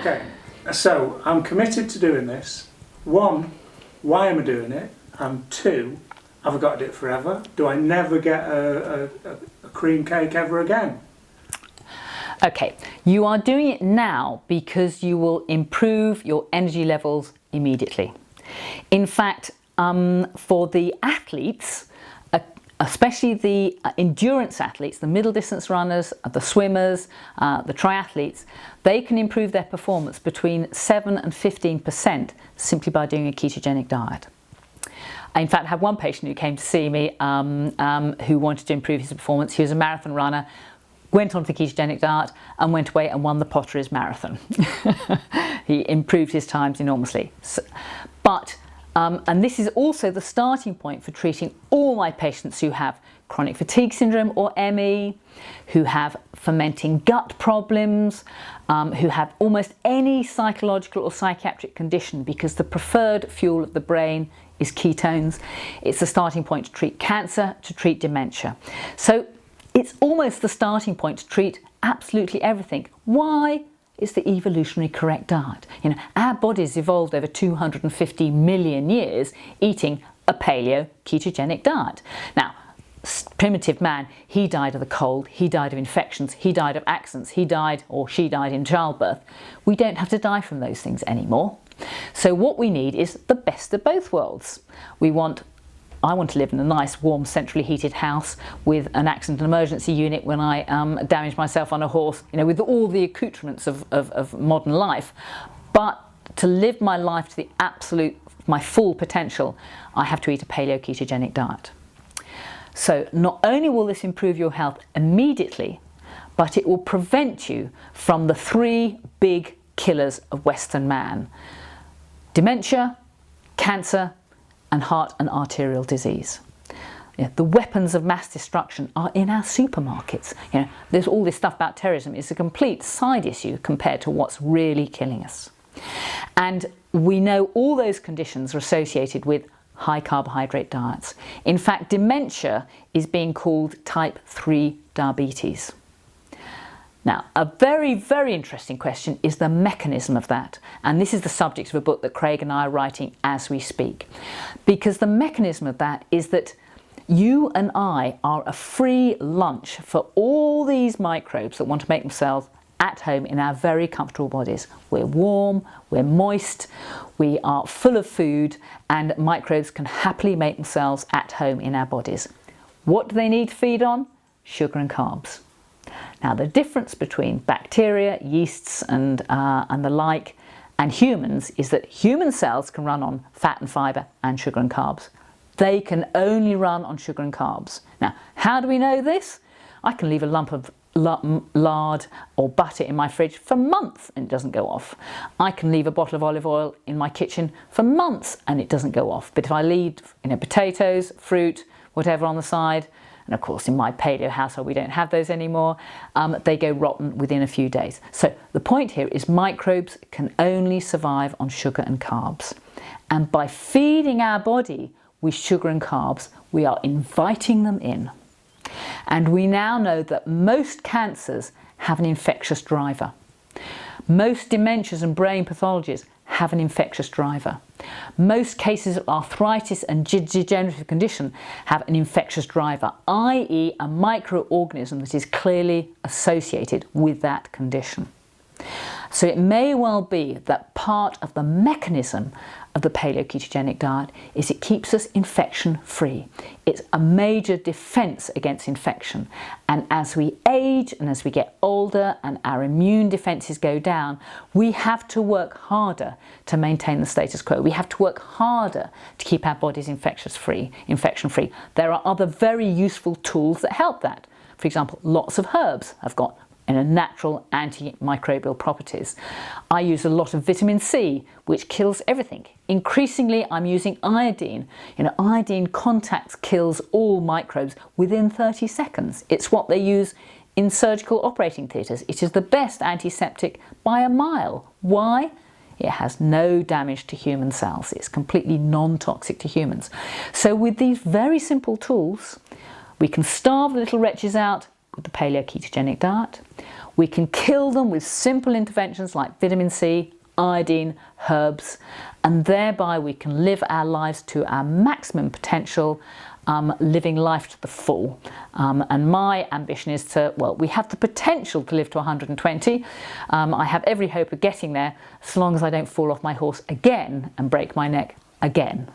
Okay, so I'm committed to doing this. 1, why am I doing it? And 2, have I got to do it forever? Do I never get a cream cake ever again? Okay, you are doing it now because you will improve your energy levels immediately. In fact, for the athletes, especially the endurance athletes, the middle distance runners, the swimmers, the triathletes, they can improve their performance between 7 and 15% simply by doing a ketogenic diet. In fact, I had one patient who came to see me who wanted to improve his performance. He was a marathon runner, went on the ketogenic diet and went away and won the Potteries Marathon. He improved his times enormously. And this is also the starting point for treating all my patients who have chronic fatigue syndrome or ME, who have fermenting gut problems, who have almost any psychological or psychiatric condition, because the preferred fuel of the brain is ketones. It's the starting point to treat cancer, to treat dementia. So it's almost the starting point to treat absolutely everything. Why? It's the evolutionary correct diet. You know, our bodies evolved over 250 million years eating a paleo-ketogenic diet. Now, primitive man, he died of the cold, he died of infections, he died of accidents, he died or she died in childbirth. We don't have to die from those things anymore. So what we need is the best of both worlds. I want to live in a nice, warm, centrally heated house with an accident and emergency unit when I damage myself on a horse, you know, with all the accoutrements of modern life. But to live my life to the absolute, my full potential, I have to eat a paleo-ketogenic diet. So not only will this improve your health immediately, but it will prevent you from the 3 big killers of Western man: dementia, cancer, and heart and arterial disease. Yeah, the weapons of mass destruction are in our supermarkets. You know, there's all this stuff about terrorism is a complete side issue compared to what's really killing us. And we know all those conditions are associated with high carbohydrate diets. In fact, dementia is being called type 3 diabetes. Now, a very, very interesting question is the mechanism of that. And this is the subject of a book that Craig and I are writing as we speak. Because the mechanism of that is that you and I are a free lunch for all these microbes that want to make themselves at home in our very comfortable bodies. We're warm, we're moist, we are full of food, and microbes can happily make themselves at home in our bodies. What do they need to feed on? Sugar and carbs. Now, the difference between bacteria, yeasts and the like and humans is that human cells can run on fat and fibre and sugar and carbs. They can only run on sugar and carbs. Now, how do we know this? I can leave a lump of lard or butter in my fridge for months and it doesn't go off. I can leave a bottle of olive oil in my kitchen for months and it doesn't go off. But if I leave, you know, potatoes, fruit, whatever on the side, and of course in my paleo household we don't have those anymore, they go rotten within a few days. So the point here is microbes can only survive on sugar and carbs. And by feeding our body with sugar and carbs, we are inviting them in. And we now know that most cancers have an infectious driver. Most dementias and brain pathologies have an infectious driver. Most cases of arthritis and degenerative condition have an infectious driver, i.e. a microorganism that is clearly associated with that condition. So it may well be that part of the mechanism of the paleo-ketogenic diet is it keeps us infection free. It's a major defense against infection. And as we age and as we get older and our immune defenses go down, we have to work harder to maintain the status quo. We have to work harder to keep our bodies infection free. There are other very useful tools that help that. For example, lots of herbs have got natural antimicrobial properties. I use a lot of vitamin C, which kills everything. Increasingly, I'm using iodine. You know, iodine contact kills all microbes within 30 seconds. It's what they use in surgical operating theatres. It is the best antiseptic by a mile. Why? It has no damage to human cells. It's completely non-toxic to humans. So with these very simple tools, we can starve the little wretches out with the paleo-ketogenic diet. We can kill them with simple interventions like vitamin C, iodine, herbs, and thereby we can live our lives to our maximum potential, living life to the full. And my ambition is to, well, we have the potential to live to 120. I have every hope of getting there, so long as I don't fall off my horse again and break my neck again.